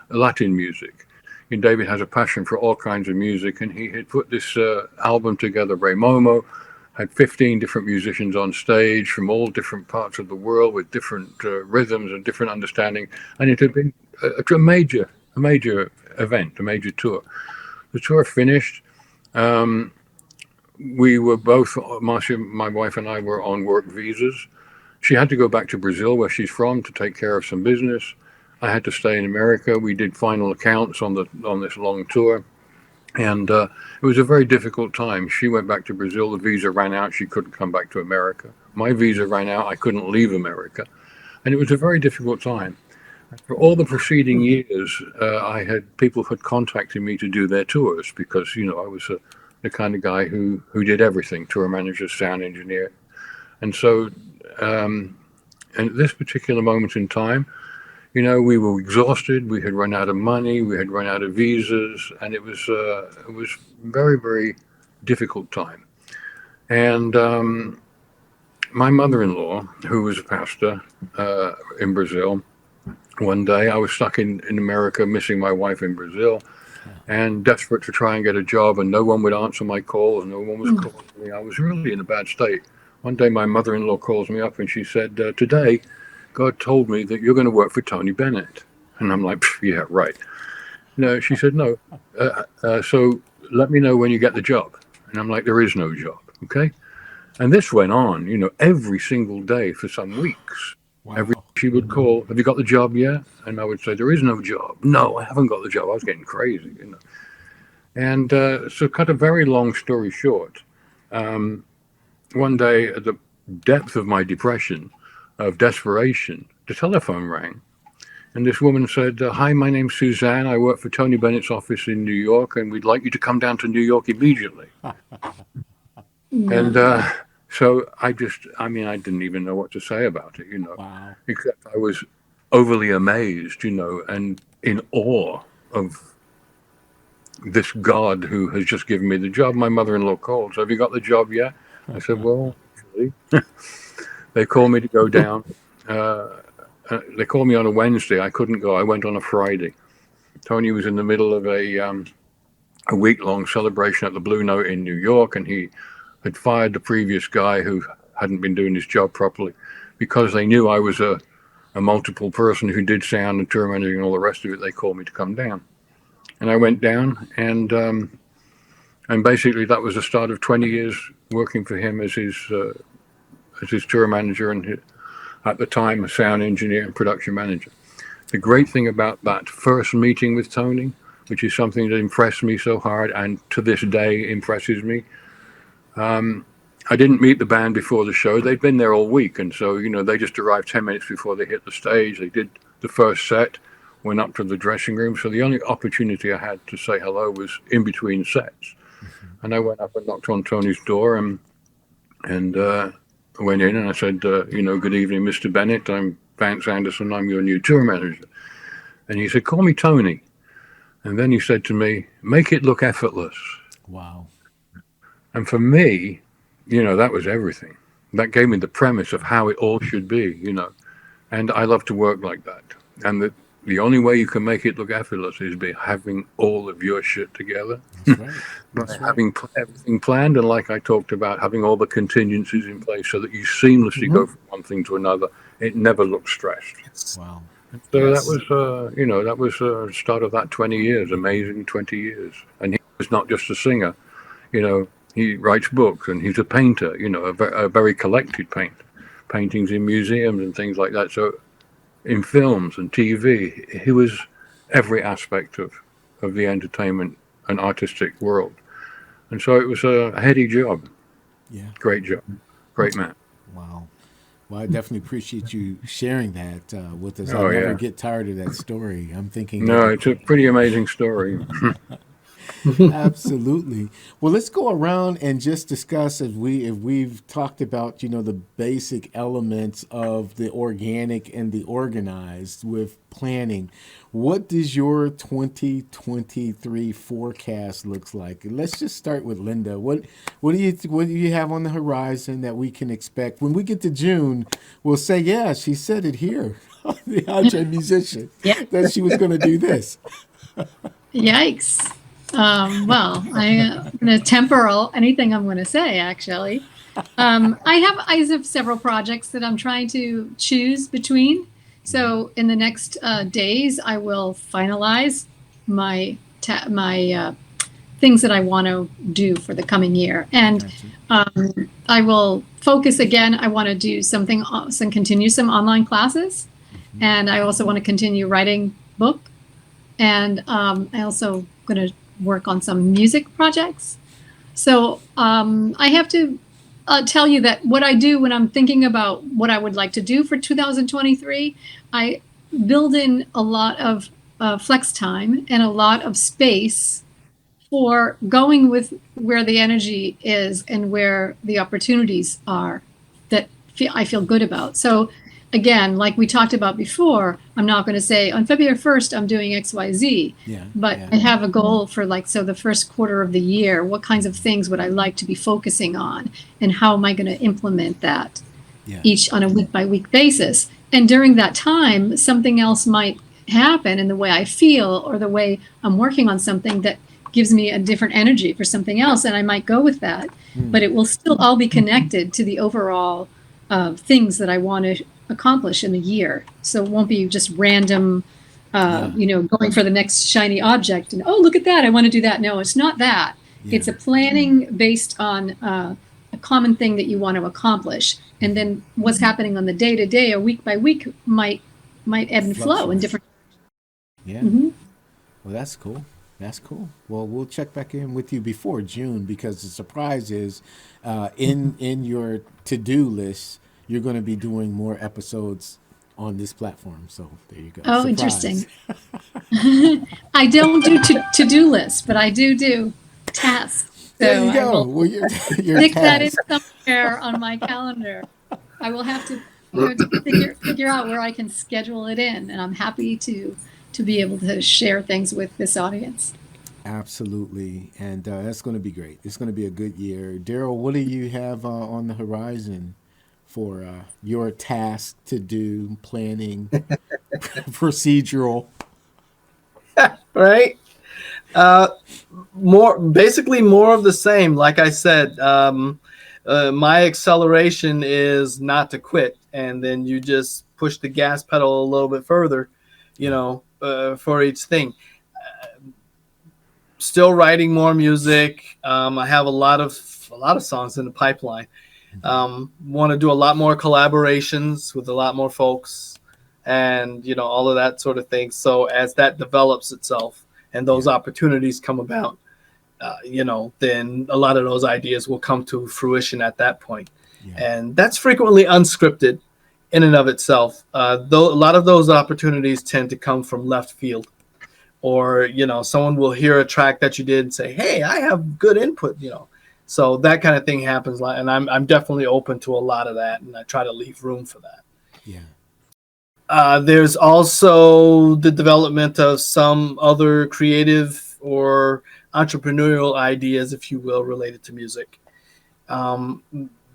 C: Latin music. And David has a passion for all kinds of music, and he had put this album together, Ray Momo, had 15 different musicians on stage from all different parts of the world with different rhythms and different understanding. And it had been a major event, a major tour. The tour finished. We were both, Marcia, my wife, and I were on work visas. She had to go back to Brazil, where she's from, to take care of some business. I had to stay in America. We did final accounts on this long tour. And it was a very difficult time. She went back to Brazil. The visa ran out. She couldn't come back to America. My visa ran out. I couldn't leave America. And it was a very difficult time. For all the preceding years, I had people had contacted me to do their tours because, I was the kind of guy who did everything, tour manager, sound engineer. And so and at this particular moment in time, we were exhausted. We had run out of money. We had run out of visas, and it was very, very difficult time. And my mother-in-law, who was a pastor in Brazil, one day I was stuck in America, missing my wife in Brazil, and desperate to try and get a job, and no one would answer my calls. No one was calling me. I was really in a bad state. One day my mother-in-law calls me up, and she said, today, God told me that you're going to work for Tony Bennett. And I'm like, yeah, right. No, she said, no. So let me know when you get the job. And I'm like, there is no job. Okay. And this went on, every single day for some weeks. Every she would call, have you got the job yet? And I would say, there is no job. No, I haven't got the job. I was getting crazy, you know. And so cut a very long story short, one day at the depth of my depression, of desperation, the telephone rang. And this woman said, hi, my name's Suzanne. I work for Tony Bennett's office in New York, and we'd like you to come down to New York immediately. And so I didn't even know what to say about it, you know, except I was overly amazed, you know, and in awe of this God who has just given me the job. My mother-in-law called, so have you got the job yet? I said, well, actually, they called me to go down. They called me on a Wednesday. I couldn't go. I went on a Friday. Tony was in the middle of a week-long celebration at the Blue Note in New York, and he had fired the previous guy who hadn't been doing his job properly because they knew I was a multiple person who did sound and tour managing and all the rest of it. They called me to come down, and I went down, and basically that was the start of 20 years working for him as his tour manager and at the time a sound engineer and production manager. The great thing about that first meeting with Tony, which is something that impressed me so hard and to this day impresses me, I didn't meet the band before the show. They'd been there all week, and so, you know, they just arrived 10 minutes before they hit the stage. They did the first set, went up to the dressing room, so the only opportunity I had to say hello was in between sets. And I went up and knocked on Tony's door and I went in and I said, you know, good evening, Mr. Bennett. I'm Vance Anderson. I'm your new tour manager. And he said, call me Tony. And then he said to me, make it look effortless.
A: Wow. And
C: for me, you know, that was everything. That gave me the premise of how it all should be, you know. And I love to work like that. And the only way you can make it look effortless is by having all of your shit together.
A: That's right. That's right.
C: Having everything planned, and like I talked about, having all the contingencies in place so that you seamlessly go from one thing to another. It never looks stressed.
A: Wow.
C: So that was, you know, that was the start of that 20 years, amazing 20 years. And he was not just a singer, you know, he writes books and he's a painter, you know, a very collected painter, paintings in museums and things like that. So in films and TV, he was every aspect of the entertainment and artistic world. And so it was a heady job.
A: Yeah.
C: Great job. Great man.
A: Wow. Well, I definitely appreciate you sharing that with us.
C: Oh,
A: I'll never
C: yeah.
A: get tired of that story. I'm thinking.
C: No, it's a pretty amazing story.
A: Absolutely. Well, let's go around and just discuss if we've talked about, you know, the basic elements of the organic and the organized with planning. What does your 2023 forecast looks like? Let's just start with Linda. What do you have on the horizon that we can expect when we get to June? We'll say, yeah, she said it here, the Andre musician, that she was going to do this.
B: Yikes. Well, I'm going to temporal anything I'm going to say, actually. I have several projects that I'm trying to choose between. So in the next days, I will finalize my things that I want to do for the coming year. And I will focus again. I want to do continue some online classes. And I also want to continue writing book. And I also going to work on some music projects. So I have to tell you that what I do when I'm thinking about what I would like to do for 2023, I build in a lot of flex time and a lot of space for going with where the energy is and where the opportunities are that I feel good about. So again, like we talked about before, I'm not going to say on February 1st, I'm doing XYZ, but I have a goal for the first quarter of the year. What kinds of things would I like to be focusing on, and how am I going to implement that each on a week by week basis? And during that time, something else might happen in the way I feel or the way I'm working on something that gives me a different energy for something else. And I might go with that, but it will still all be connected to the overall things that I want to accomplish in the year. So it won't be just random, going for the next shiny object and, oh, look at that, I want to do that. No, it's not that. It's a planning based on a common thing that you want to accomplish, and then what's happening on the day to day or week by week might ebb and flow in different.
A: Yeah.
B: Mm-hmm.
A: Well, that's cool. That's cool. Well, we'll check back in with you before June, because the surprise is in your to-do list, you're going to be doing more episodes on this platform. So there you go.
B: Oh,
A: Surprise.
B: interesting. I don't do to-do lists, but I do tasks. So
A: There you
B: I
A: go.
B: will
A: Well, your
B: stick that in
A: task.
B: somewhere on my calendar. I will have to, figure out where I can schedule it in, and I'm happy to be able to share things with this audience.
A: Absolutely. And that's going to be great. It's going to be a good year. Darrell, what do you have on the horizon for your task to do, planning, procedural?
D: Right. Basically more of the same. Like I said, my acceleration is not to quit, and then you just push the gas pedal a little bit further, for each thing. Still writing more music. I have a lot of songs in the pipeline. Want to do a lot more collaborations with a lot more folks, and all of that sort of thing. So as that develops itself and those opportunities come about, then a lot of those ideas will come to fruition at that point. And that's frequently unscripted in and of itself. Though a lot of those opportunities tend to come from left field, or someone will hear a track that you did and say, hey, I have good input, so that kind of thing happens. And I'm definitely open to a lot of that, and I try to leave room for that. There's also the development of some other creative or entrepreneurial ideas, if you will, related to music.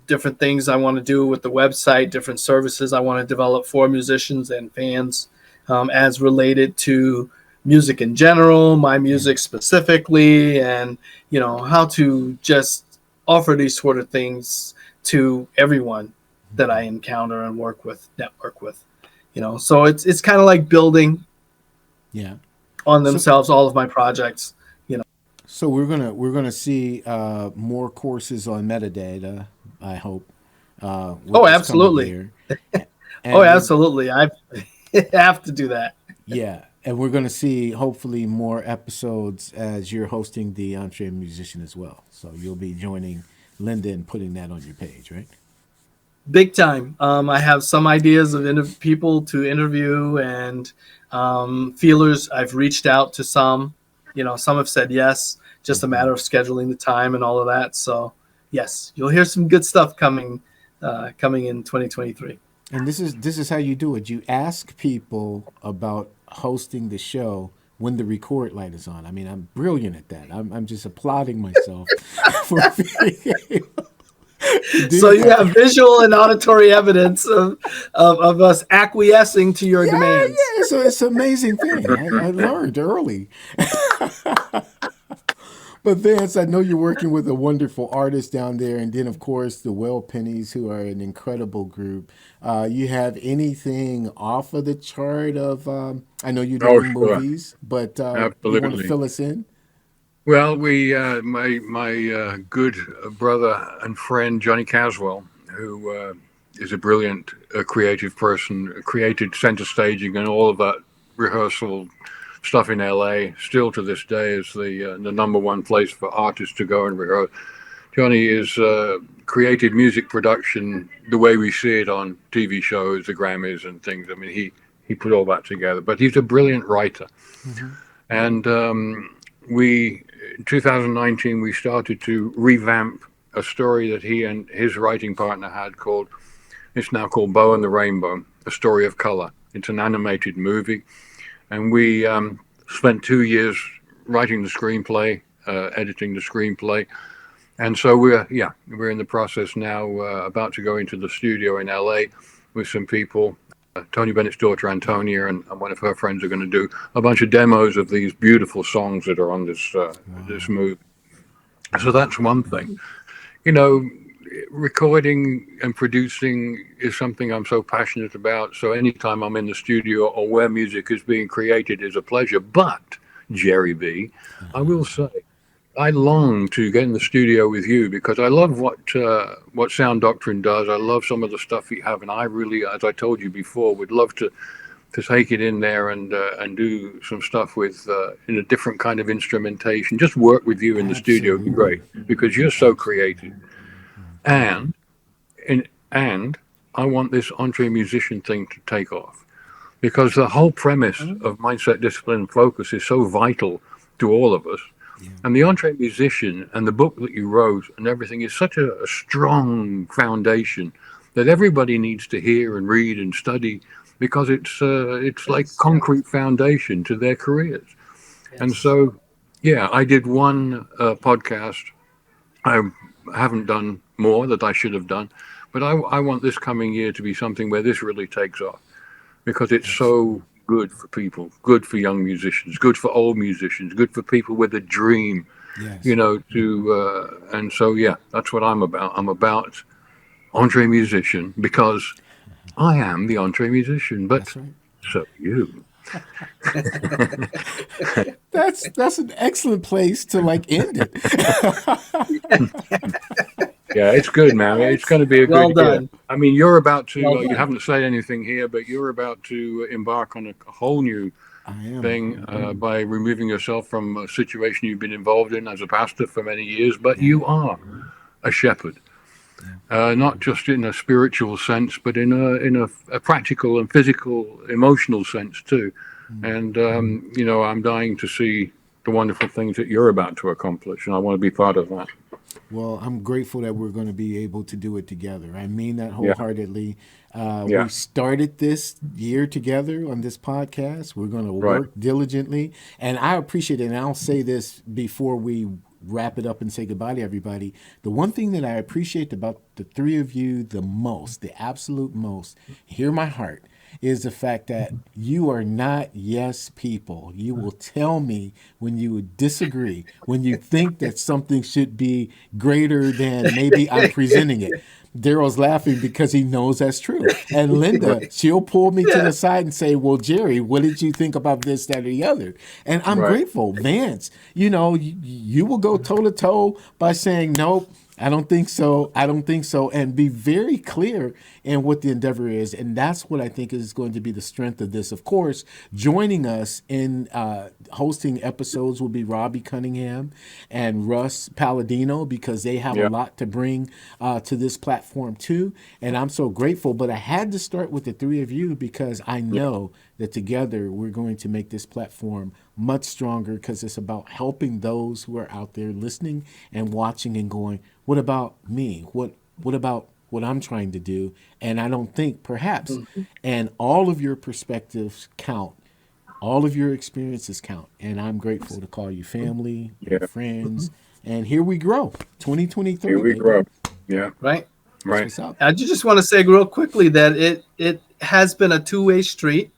D: Different things I want to do with the website, different services I want to develop for musicians and fans, as related to music in general, my music specifically, and how to just offer these sort of things to everyone that I encounter and network with. So it's kind of like building on themselves, all of my projects.
A: So we're gonna see more courses on metadata, I hope.
D: Oh, absolutely. Absolutely. I have to do that.
A: Yeah. And we're going to see, hopefully, more episodes as you're hosting the Entree Musician as well. So you'll be joining Linda and putting that on your page, right?
D: Big time. I have some ideas of people to interview, and feelers. I've reached out to some. Some have said yes. Just a matter of scheduling the time and all of that. So, yes, you'll hear some good stuff coming in 2023.
A: And this is how you do it. You ask people about hosting the show when the record light is on. I mean, I'm brilliant at that. I'm just applauding myself for being able to do
D: so
A: that.
D: You have visual and auditory evidence of us acquiescing to your demands.
A: Yeah, so it's an amazing thing. I learned early. But Vance, I know you're working with a wonderful artist down there, and then of course the Well Pennies, who are an incredible group. You have anything off of the chart of? I know you're doing movies, but you want to fill us in?
C: Well, my good brother and friend Johnny Caswell, who is a brilliant creative person, created Center Staging and all of that rehearsal stuff in LA. Still to this day is the number one place for artists to go and rehearse. Johnny is created music production the way we see it on TV shows, the Grammys and things. I mean, he put all that together. But he's a brilliant writer. And in 2019, we started to revamp a story that he and his writing partner had it's now called Bow and the Rainbow, A Story of Color. It's an animated movie. And we spent 2 years writing the screenplay, editing the screenplay. And so we're in the process now, about to go into the studio in LA with some people. Tony Bennett's daughter, Antonia, and one of her friends are going to do a bunch of demos of these beautiful songs that are on this movie. So that's one thing. Recording and producing is something I'm so passionate about. So anytime I'm in the studio or where music is being created is a pleasure. But, Jerry B, I will say, I long to get in the studio with you because I love what Sound Doctrine does. I love some of the stuff you have, and I really, as I told you before, would love to take it in there and do some stuff with in a different kind of instrumentation. Just work with you in the studio would be great because you're so creative. And and I want this entree musician thing to take off because the whole premise of mindset, discipline, focus is so vital to all of us. And the entree musician and the book that you wrote and everything is such a strong foundation that everybody needs to hear and read and study because it's like concrete foundation to their careers. And so, yeah, I did one podcast. I haven't done more that I should have done, but I want this coming year to be something where this really takes off because it's so good for people, good for young musicians, good for old musicians, good for people with a dream, you know, and so, yeah, that's what I'm about. I'm about entree musician because I am the entree musician, but so you.
A: That's an excellent place to like end it.
C: Yeah, it's good, man. It's going to be a good
D: done.
C: year. I mean, you're about to, you haven't said anything here, but you're about to embark on a whole new thing by removing yourself from a situation you've been involved in as a pastor for many years, but you are a shepherd. Not just in a spiritual sense, but in a practical and physical, emotional sense too. And you know, I'm dying to see the wonderful things that you're about to accomplish, and I want to be part of that.
A: Well, I'm grateful that we're going to be able to do it together. I mean that wholeheartedly. We started this year together on this podcast. We're going to work diligently, and I appreciate it. And I'll say this before we wrap it up and say goodbye to everybody. The one thing that I appreciate about the three of you the most, the absolute most, hear my heart, is the fact that you are not yes people. You will tell me when you would disagree, when you think that something should be greater than maybe I'm presenting it. Darrell's laughing because he knows that's true. And Linda, she'll pull me to the side and say, well, Jerry, what did you think about this, that, or the other? And I'm grateful. Vance, you know, you will go toe to toe by saying, nope, I don't think so. I don't think so. And be very clear in what the endeavor is. And that's what I think is going to be the strength of this. Of course, joining us in hosting episodes will be Robbie Cunningham and Russ Palladino because they have a lot to bring to this platform too. And I'm so grateful. But I had to start with the three of you because I know that together we're going to make this platform much stronger because it's about helping those who are out there listening and watching and going, what about me? What about what I'm trying to do? And I don't think perhaps, and all of your perspectives count. All of your experiences count. And I'm grateful to call you family, your friends. And here we grow. 2023.
C: Here we grow. Yeah.
D: Right.
C: Right.
D: I just want to say real quickly that it has been a two-way street.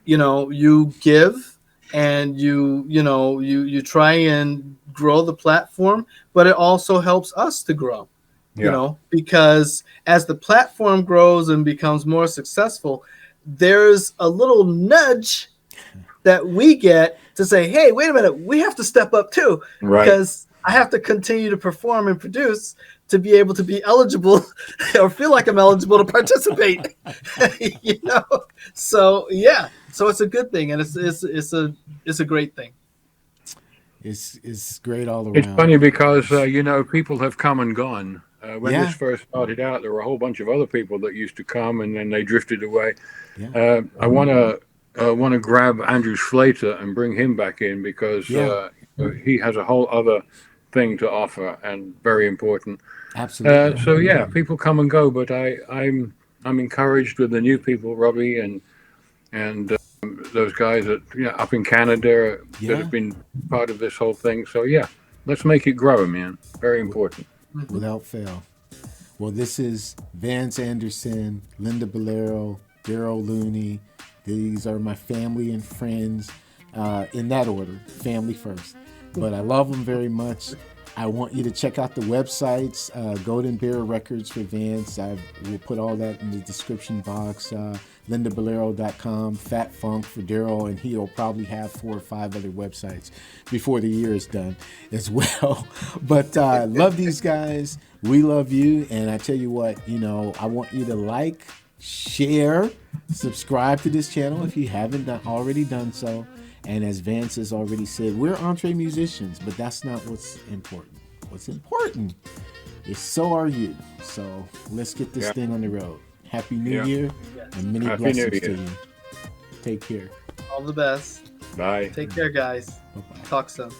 D: You know, you give and you try and grow the platform, but it also helps us to grow. You know, because as the platform grows and becomes more successful, there's a little nudge that we get to say, hey, wait a minute, we have to step up too, because I have to continue to perform and produce to be able to be eligible or feel like I'm eligible to participate. You know, so it's a good thing, and it's a great thing.
A: It's great all around.
C: It's funny because you know, people have come and gone. When this first started out, there were a whole bunch of other people that used to come, and then they drifted away. I want to grab Andrew Slater and bring him back in because he has a whole other thing to offer and very important.
A: Absolutely.
C: So yeah, people come and go, but I'm encouraged with the new people, Robbie and those guys that up in Canada that have been part of this whole thing. So yeah, let's make it grow, man. Very important.
A: Without fail. Well, this is Vance Anderson, Linda Balliro, Darrell Looney. These are my family and friends in that order, family first. But I love them very much. I want you to check out the websites, Golden Bear Records for Vance. We'll put all that in the description box. LindaBalliro.com, Fat Funk for Darrell, and he'll probably have 4 or 5 other websites before the year is done as well. But love these guys. We love you. And I tell you what, I want you to like, share, subscribe to this channel if you haven't already done so. And as Vance has already said, we're entree musicians, but that's not what's important. What's important is so are you. So let's get this thing on the road. Happy New Year and many blessings to you. Take care.
D: All the best.
C: Bye.
D: Take care, guys.
A: Bye-bye.
D: Talk soon.